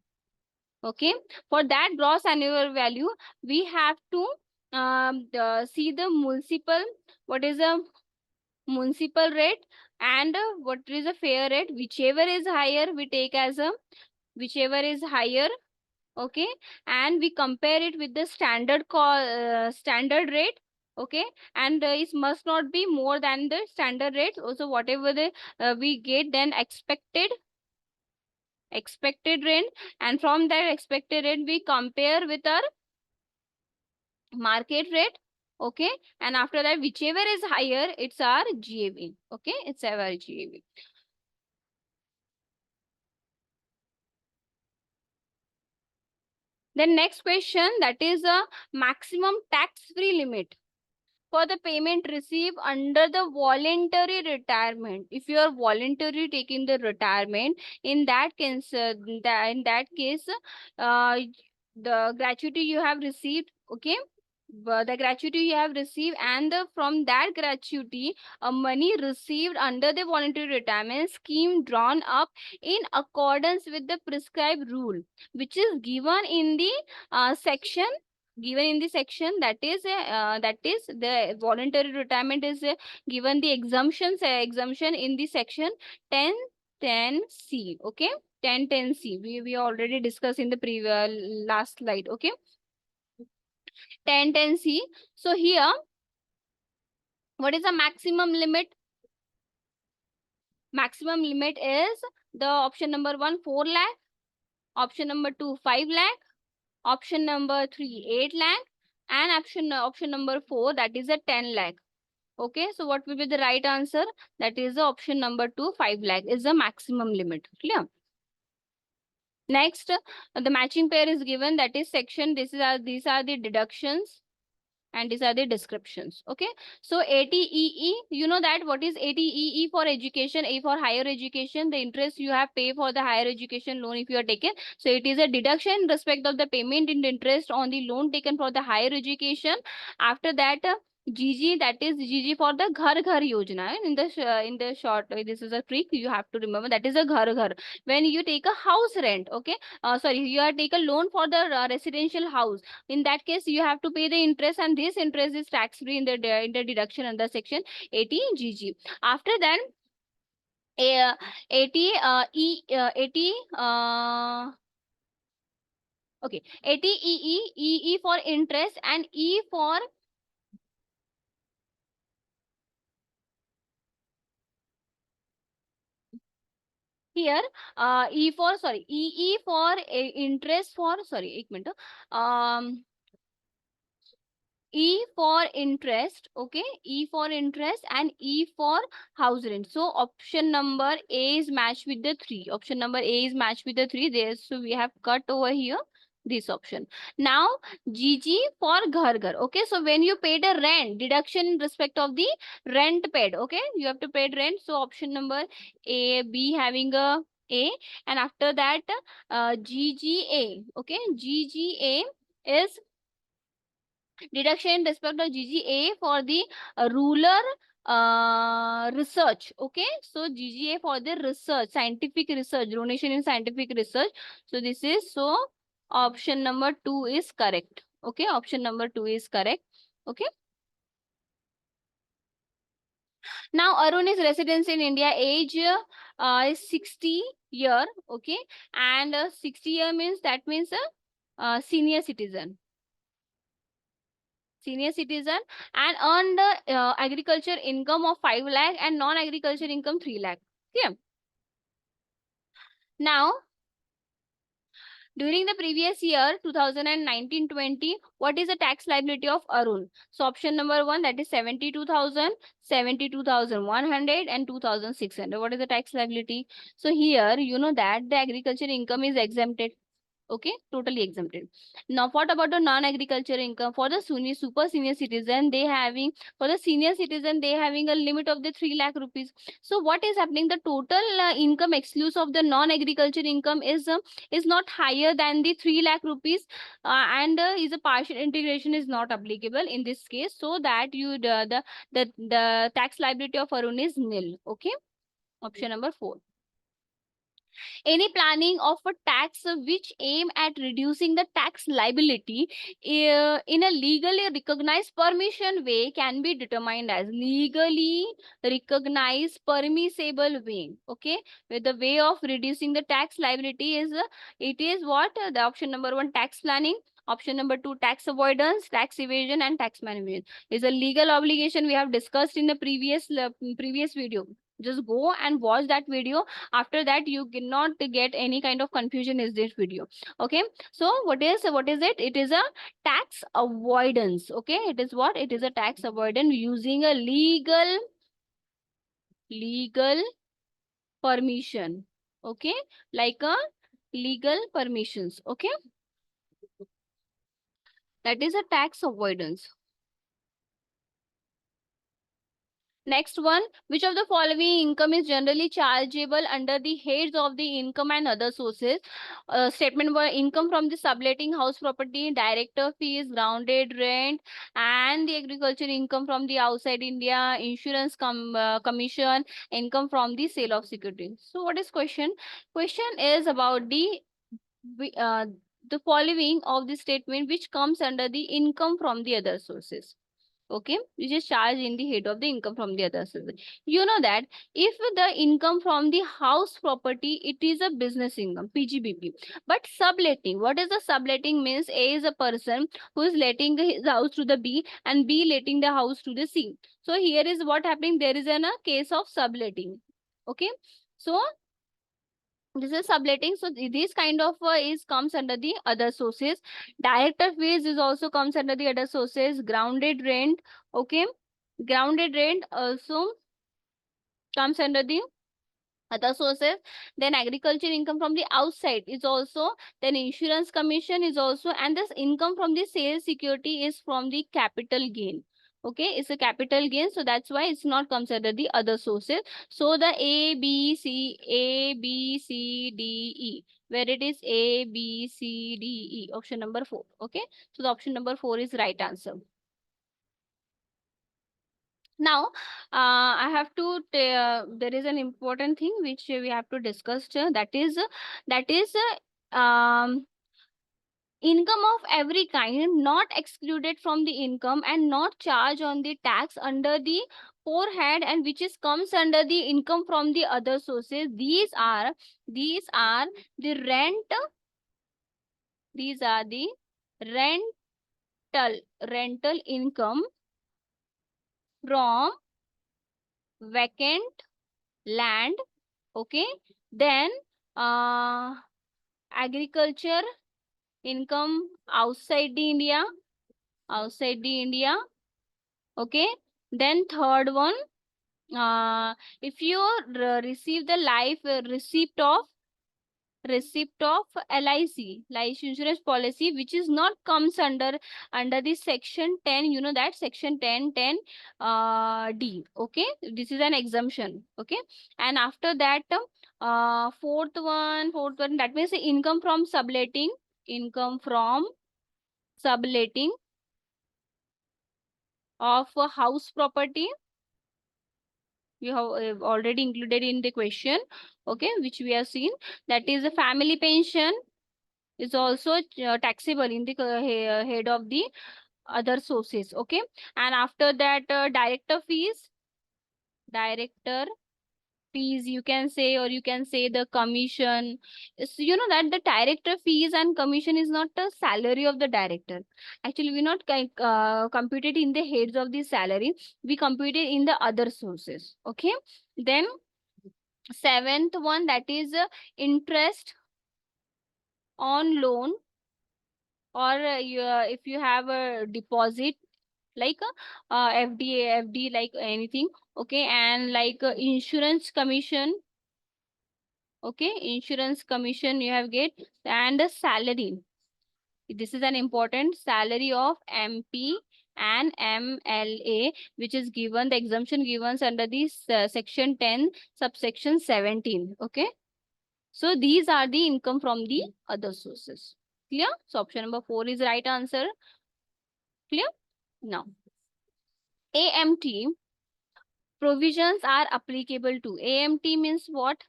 Okay, for that gross annual value, we have to see the municipal, what is a municipal rate, and what is a fair rate. Whichever is higher we take as a, whichever is higher. Okay, and we compare it with the standard rate. Okay, and it must not be more than the standard rate. Also whatever the we get, then expected rate, and from that expected rate we compare with our market rate. Okay, and after that whichever is higher, it's our GAV. Okay, it's our GAV. Then next question, that is a maximum tax-free limit for the payment received under the voluntary retirement. If you are voluntarily taking the retirement, in that case, the gratuity you have received, okay, the gratuity you have received, and from that gratuity, money received under the voluntary retirement scheme drawn up in accordance with the prescribed rule, which is given in the section, that is the voluntary retirement is given the exemption in the section 1010C. Okay, 1010C we already discussed in the previous last slide. Okay, 1010C. So here, what is the maximum limit? Maximum limit is the option number 1, 4 lakh, option number 2, 5 lakh, option number 3, 8 lakh, and option number 4, that is a 10 lakh. Okay, so what will be the right answer? That is the option number 2, 5 lakh is the maximum limit. Clear? Next, the matching pair is given, that is section. These are the deductions and these are the descriptions. Okay, so ATEE, you know that what is ATEE for education, A for higher education, the interest you have pay for the higher education loan if you are taken. So it is a deduction in respect of the payment in interest on the loan taken for the higher education. After that, GG, that is GG for the Ghar Ghar Yojana. In the short, this is a trick you have to remember, that is a Ghar Ghar. When you take a house rent, okay, sorry, you are take a loan for the residential house. In that case, you have to pay the interest, and this interest is tax free in the deduction under section 80 GG. After that, 80 80 okay, 80 EE for interest and E for here, E for, sorry, EE for interest for, sorry, एक minute, E for interest, okay, E for interest and E for house rent. So option number A is matched with the 3. Option number A is matched with the 3. There, so we have cut over here this option. Now GG for ghar ghar. Okay, so when you paid a rent, deduction in respect of the rent paid. Okay, you have to pay rent. So option number A, B having a, and after that GGA. Okay, GGA is deduction in respect of GGA for the ruler research. Okay, so GGA for the research, scientific research, donation in scientific research. So this is, so option number 2 is correct. Okay, option number 2 is correct. Okay, now Arun is residence in India, age is 60 year. Okay, and 60 year means, that means senior citizen. Senior citizen, and earned agriculture income of 5 lakh and non-agriculture income 3 lakh. Okay. Now, during the previous year, 2019-20, what is the tax liability of Arun? So option number 1, that is 72,000, 72,100 and 2,600. What is the tax liability? So here, you know that the agriculture income is exempted. Okay, totally exempted. Now what about the non-agriculture income? For the super senior citizen, they having, for the senior citizen, they having a limit of the 3 lakh rupees. So what is happening? The total income exclusive of the non-agriculture income is not higher than the 3 lakh rupees, and is a partial integration is not applicable in this case, so that you the tax liability of Arun is nil. Okay, option number 4. Any planning of a tax which aim at reducing the tax liability in a legally recognized permission way can be determined as legally recognized permissible way. Okay, with the way of reducing the tax liability is it is what the option number 1, tax planning. Option number 2, tax avoidance, tax evasion, and tax management is a legal obligation we have discussed in the previous video. Just go and watch that video. After that, you cannot get any kind of confusion in this video. Okay, so what is it? It is a tax avoidance. Okay, it is what? It is a tax avoidance using a legal permission. Okay, like a legal permissions. Okay, that is a tax avoidance. Next one, which of the following income is generally chargeable under the heads of the income and other sources? Statement were income from the subletting house property, director fees, grounded rent, and the agriculture income from the outside India, insurance commission, income from the sale of security. So what is question? Question is about uh, the following of the statement which comes under the income from the other sources. Okay, which is charged in the head of the income from the other sources. You know that if the income from the house property, it is a business income, PGBP. But subletting, what is the subletting means? A is a person who is letting his house to the B and B letting the house to the C. So here is what happening. There is a case of subletting. Okay, so this is subletting. So this kind of is comes under the other sources. Director fees is also comes under the other sources. Grounded rent. Okay, Grounded rent also comes under the other sources. Then agriculture income from the outside is also, then insurance commission is also, and this income from the sales security is from the capital gain. Okay, it's a capital gain, so that's why it's not comes under the other sources. So the A B C D E, where it is A B C D E, option number 4. Okay, so the option number 4 is right answer. Now, I have to, there is an important thing which we have to discuss here, that is income of every kind not excluded from the income and not charged on the tax under the forehead, and which is comes under the income from the other sources. These are the rent, these are the rental income from vacant land. Okay, then agriculture income outside the India. Okay, then third one, if you receive the life receipt of LIC, life insurance policy, which is not comes under the section 10, you know that section 10 D. Okay, this is an exemption. Okay, and after that, fourth one, that means the income from subletting of a house property. We have already included in the question. Okay, which we have seen, that is a family pension is also taxable in the head of the other sources. Okay, and after that, director fees you can say, or you can say the commission. So you know that the director fees and commission is not the salary of the director. Actually, we not computed in the heads of the salary, we computed in the other sources. Okay, then seventh one, that is interest on loan, or if you have a deposit like FD like anything. Okay, and like insurance commission. Okay, insurance commission you have get, and the salary. This is an important salary of MP and MLA, which is given the exemption given under this section 10 subsection 17. Okay, so these are the income from the other sources. Clear? So option number 4 is right answer. Clear? Now, AMT provisions are applicable to. AMT means what?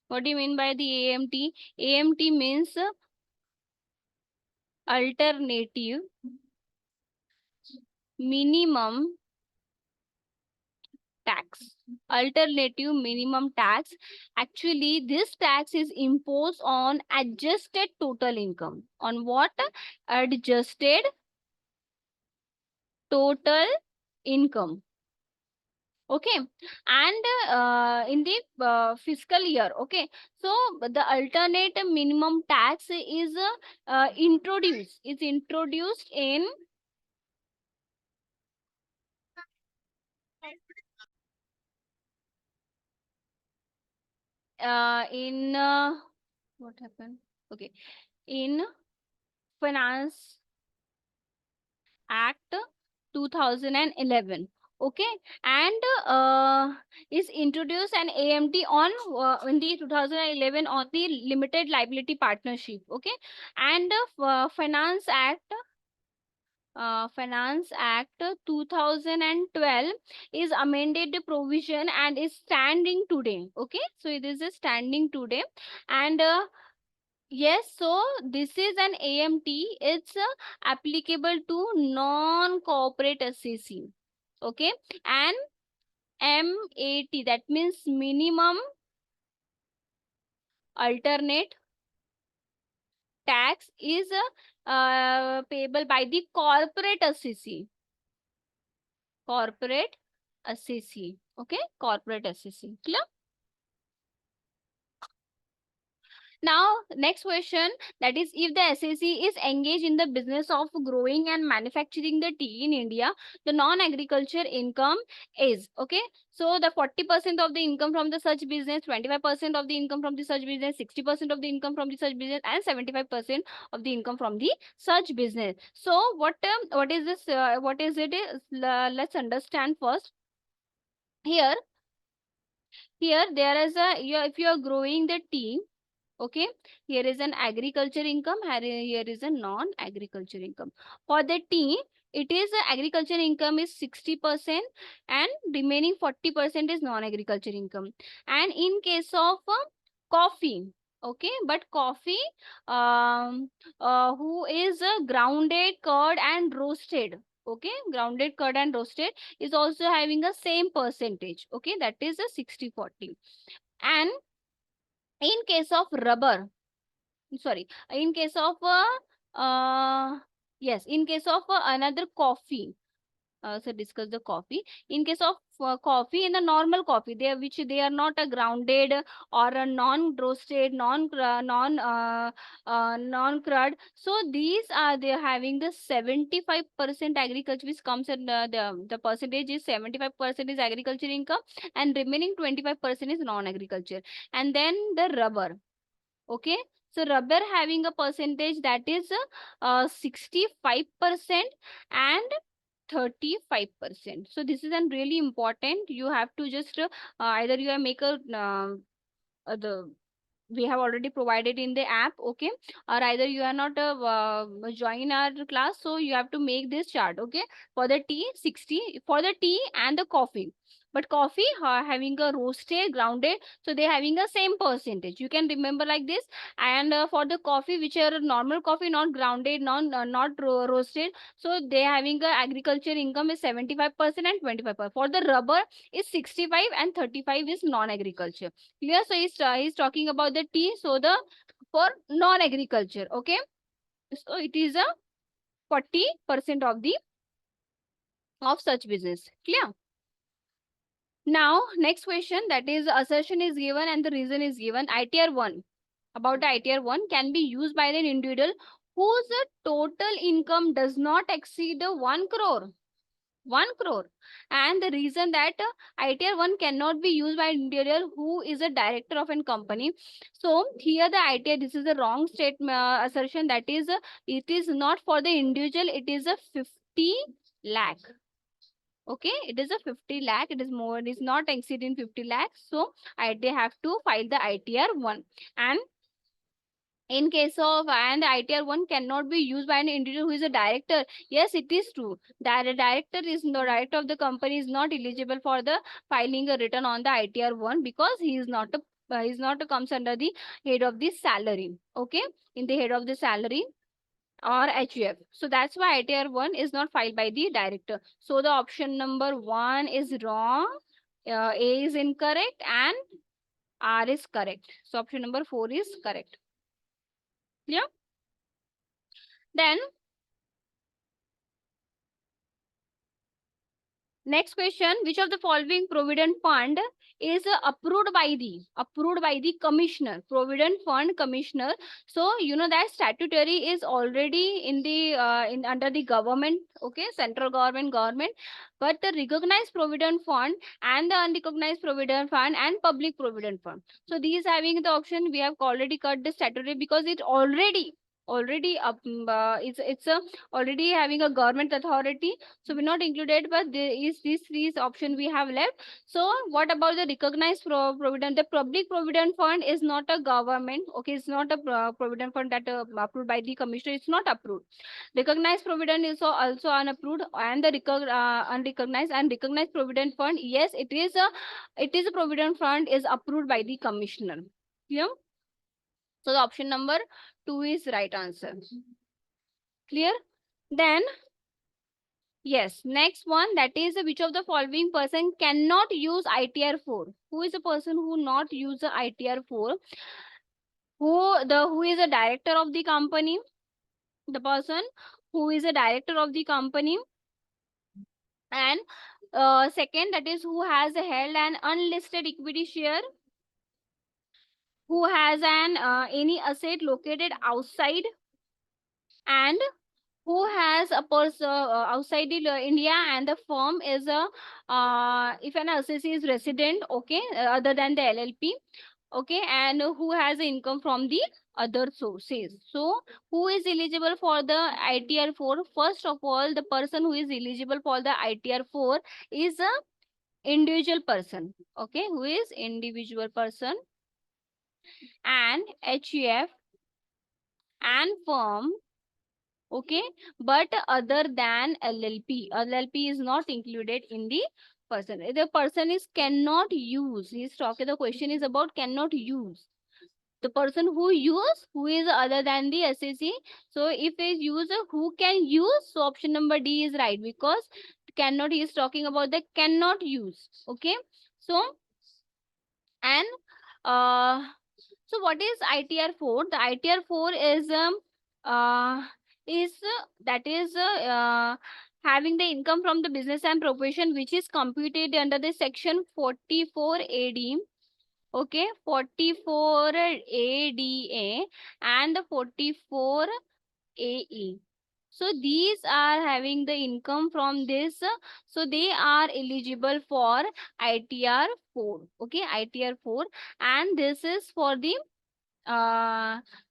What do you mean by the AMT? AMT means alternative minimum tax. Alternative minimum tax. Actually, this tax is imposed on adjusted total income. On what? Adjusted total income. Okay, and in the fiscal year. Okay, so the alternate minimum tax is introduced in what happened? Okay, in Finance Act 2011. Okay, and is introduced an AMT on in the 2011 on the limited liability partnership. Okay, and Finance Act 2012 is amended the provision and is standing today. Okay, so it is a standing today, and yes, so this is an AMT. It's applicable to non-corporate assessee. Okay, and MAT, that means minimum alternate tax, is payable by the corporate assessee. Corporate assessee. Okay, corporate assessee. Clear? Now, next question, that is, if the SAC is engaged in the business of growing and manufacturing the tea in India, the non-agriculture income is, okay. So the 40% of the income from the such business, 25% of the income from the such business, 60% of the income from the such business, and 75% of the income from the such business. So what is this? What is it? Let's understand first. Here, there is a, if you are growing the tea, okay, here is an agriculture income, here is a non-agriculture income. For the tea, it is agriculture income is 60% and remaining 40% is non-agriculture income. And in case of coffee, okay, but coffee, who is grounded, curd and roasted, okay, grounded, curd and roasted is also having a same percentage, okay, that is a 60-40. And in case of rubber, sorry, in case of yes, in case of another coffee, so discuss the coffee. In case of coffee, in a normal coffee, they are, which they are not a grounded or a non roasted, non crud, so these are, they are having the 75% agriculture, which comes in the percentage is 75% is agriculture income and remaining 25% is non agriculture. And then the rubber, okay, so rubber having a percentage that is 65% and 35%. So this is an really important, you have to just either you have make a the, we have already provided in the app, okay, or either you are not join our class, so you have to make this chart, okay. For the tea, 60 for the tea and the coffee, but coffee having a roasted, grounded, so they having a same percentage, you can remember like this. And for the coffee which are normal coffee, not grounded, not roasted, so they having a agriculture income is 75% and 25%. For the rubber is 65 and 35 is non-agriculture. Clear? So he's talking about the tea. So the for non-agriculture, okay. So it is a 40% of the of such business. Clear? Now next question, that is assertion is given and the reason is given. ITR 1, about the ITR 1 can be used by an individual whose total income does not exceed 1 crore. 1 crore. And the reason that ITR 1 cannot be used by an individual who is a director of a company. So here the ITR, this is a wrong statement, assertion, that is it is not for the individual, it is a 50 lakh. Okay, it is a 50 lakh, it is more, it is not exceeding 50 lakhs. So they have to file the ITR 1. And in case of, and the ITR 1 cannot be used by an individual who is a director. Yes, it is true that the director is no director of the company is not eligible for the filing a return on the ITR 1 because he is not a is not a comes under the head of the salary. Okay, in the head of the salary or HUF. So that's why ITR 1 is not filed by the director. So the option number 1 is wrong. A is incorrect and R is correct. So option number 4 is correct. Yeah. Then next question, which of the following provident fund is approved by the commissioner, provident fund commissioner? So you know that statutory is already in the in under the government, okay, central government, but the recognized provident fund and the unrecognized provident fund and public provident fund. So these having the option, we have already cut the statutory because it already up it's a already having a government authority, so we're not included, but there is these three option we have left. So what about the recognized provident? The public provident fund is not a government, okay, it's not a provident fund that approved by the commissioner, it's not approved. Recognized provident is also unapproved, and the unrecognized and recognized provident fund, yes, it is a provident fund is approved by the commissioner. Clear? So the option number 2 is right answer. Clear? Then yes, next one, that is which of the following person cannot use ITR 4? Who is the person who not use the ITR 4? Who is a director of the company? The person who is a director of the company. And second, that is who has held an unlisted equity share. who has an any asset located outside, and who has a person outside the India, and the firm is a if an assessee is resident, okay, other than the LLP, okay, and who has income from the other sources. So who is eligible for the ITR 4? First of all, the person who is eligible for the ITR 4 is a individual person, okay, who is individual person, and HUF and firm, okay, but other than LLP is not included in the person. The person is cannot use, he's talking, the question is about cannot use. The person who use, who is other than the SSC. So if is user who can use, so option number D is right, because cannot, he is talking about the cannot use, okay. So and so what is ITR 4? The ITR 4 that is having the income from the business and profession, which is computed under the section 44 AD, okay, 44 ADA and the 44 AE. So these are having the income from this, so they are eligible for ITR 4, okay, ITR 4, and this is for the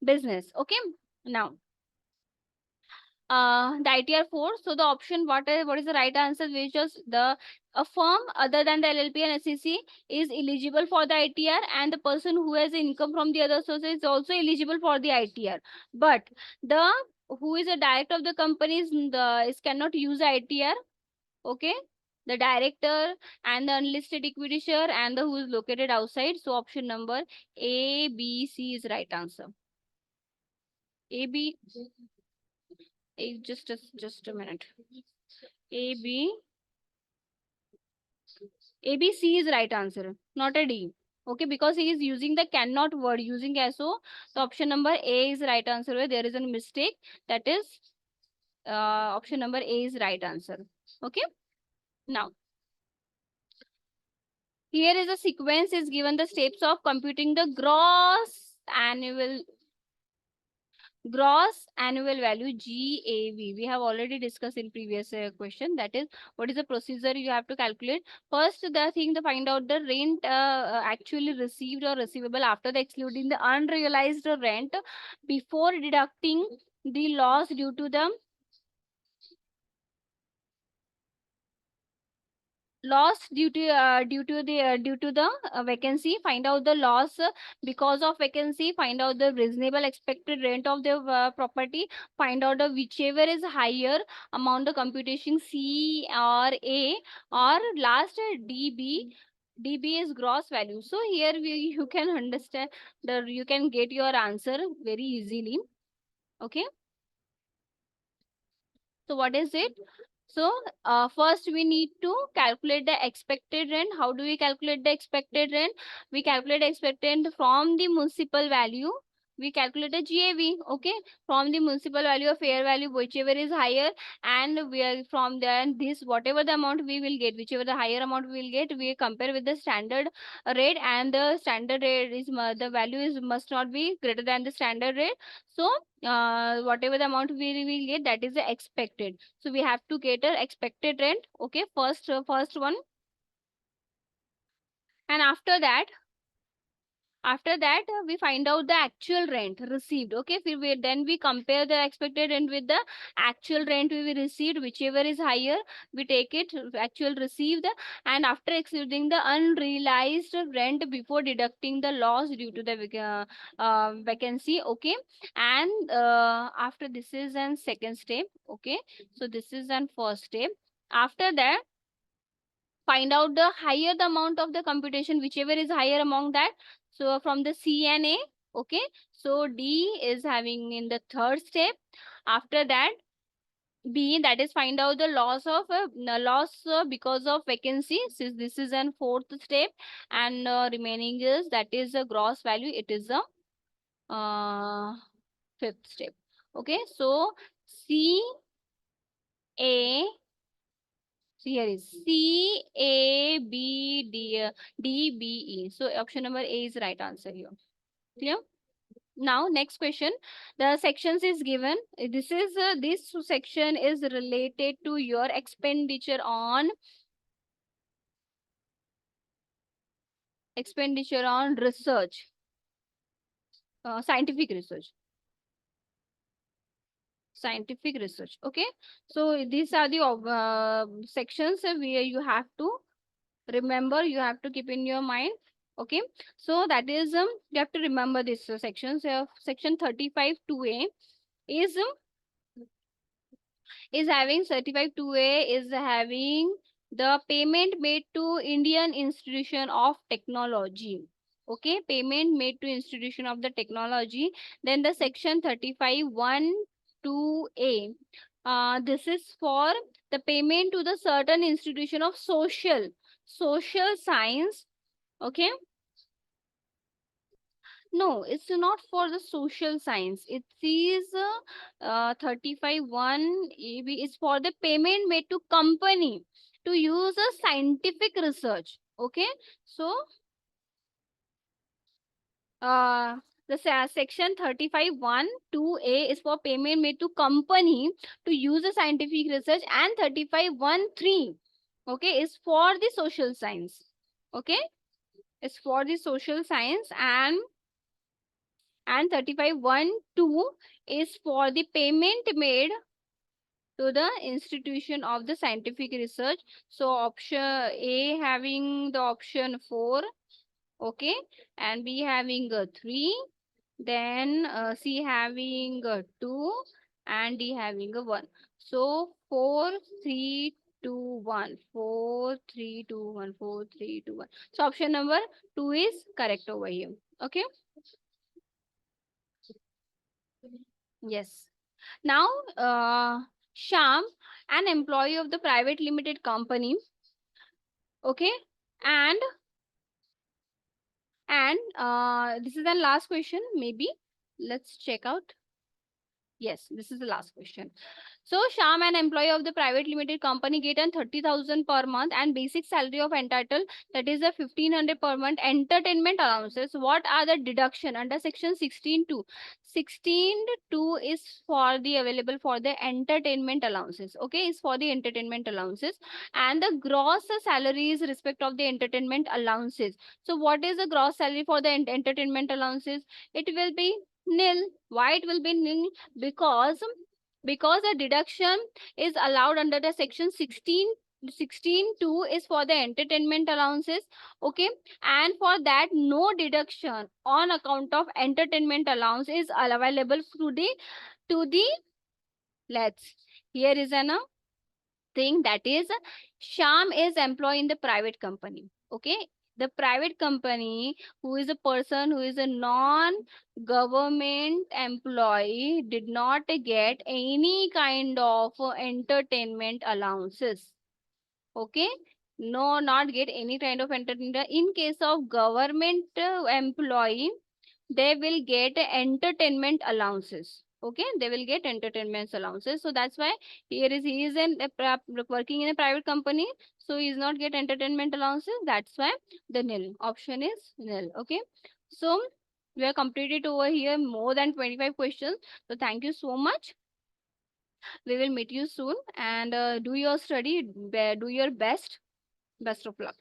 business, okay. Now the ITR 4, so the option, what is the right answer, which is the a firm other than the LLP and SEC is eligible for the ITR, and the person who has income from the other sources is also eligible for the ITR, but the who is a director of the company is cannot use ITR, okay, the director and the unlisted equity share and the who is located outside. So option number A, B, C is right answer. A, B, just a minute. A, B, A, B, C is right answer, not a D. Okay, because he is using the cannot word using SO. So option number A is right answer. Where there is a mistake, that is option number A is right answer. Okay. Now here is a sequence is given the steps of computing the gross annual value, GAV. We have already discussed in previous question, that is what is the procedure you have to calculate. First the thing to find out the rent actually received or receivable after the excluding the unrealized rent before deducting the loss due to the due to the vacancy. Find out the loss because of vacancy. Find out the reasonable expected rent of the property. Find out the whichever is higher amount of computation, C or A, or last DB is gross value. So here you can understand you can get your answer very easily, okay. So what is it? So first we need to calculate the expected rent. How do we calculate the expected rent? We calculate expected rent from the municipal value. We calculate the GAV, okay, from the municipal value or fair value, whichever is higher, and we are from there, and this whatever the amount we will get, whichever the higher amount we will get, we compare with the standard rate, and the standard rate is the value is must not be greater than the standard rate. So whatever the amount we will get, that is the expected. So we have to get a expected rent, okay, first one, and after that we find out the actual rent received, okay. Then we compare the expected rent with the actual rent we received, whichever is higher we take it actual received, and after excluding the unrealized rent before deducting the loss due to the vacancy, okay. And after this is an second step, okay, so this is an first step. After that, find out the higher the amount of the computation, whichever is higher among that, so from the C and A, okay. So D is having in the third step. After that, B, that is find out the loss because of vacancy. Since this is an fourth step, and remaining is that is a gross value, it is a fifth step, okay. So C A, so here is C A B D D B E. So option number A is right answer here. Clear? Now, next question. The sections is given. This section is related to your expenditure on research, scientific research. Scientific research. Okay. So these are the sections where you have to remember, you have to keep in your mind. Okay. So that is you have to remember this sections. Section 35 2A is having 35 2A is having the payment made to Indian Institution of Technology. Okay, payment made to Institution of the Technology. Then the section 35 1 2A. This is for the payment to the certain institution of social science. Okay. No, it's not for the social science. It is 35 1 AB is for the payment made to company to use a scientific research. Okay. So uh, the section 35 1 2A is for payment made to company to use a scientific research, and 35 1 3, okay, is for the social science. Okay. It's for the social science, and 35 1 2 is for the payment made to the institution of the scientific research. So option A having the option 4, okay, and B having a 3, then C having a 2, and D having a 1. So 4 3 2 1, 4 3 2 1, 4 3 2 1. So option number 2 is correct over here. Okay. Yes. Now, Sham, an employee of the private limited company, okay, and this is the last question. Maybe let's check out. Yes, this is the last question. So Sham, an employee of the private limited company, get an 30,000 per month and basic salary of entitled, that is a 1,500 per month entertainment allowances. What are the deduction under section 16(2)? 16(2) is for the available for the entertainment allowances. Okay, is for the entertainment allowances, and the gross salary is respect of the entertainment allowances. So what is the gross salary for the entertainment allowances? It will be nil. Why it will be nil? Because the deduction is allowed under the section 16(2) is for the entertainment allowances. Okay, and for that no deduction on account of entertainment allowance is available to the let's here is an thing, that is Sham is employed in the private company. Okay, the private company, who is a person who is a non-government employee, did not get any kind of entertainment allowances. Okay, no, not get any kind of entertainment. In case of government employee, they will get entertainment allowances. Okay, they will get entertainment allowances. So that's why here is he is working in a private company, so he is not get entertainment allowances. That's why the nil option is nil. Okay, so we have completed over here more than 25 questions. So thank you so much. We will meet you soon, and do your study, do your best. Best of luck.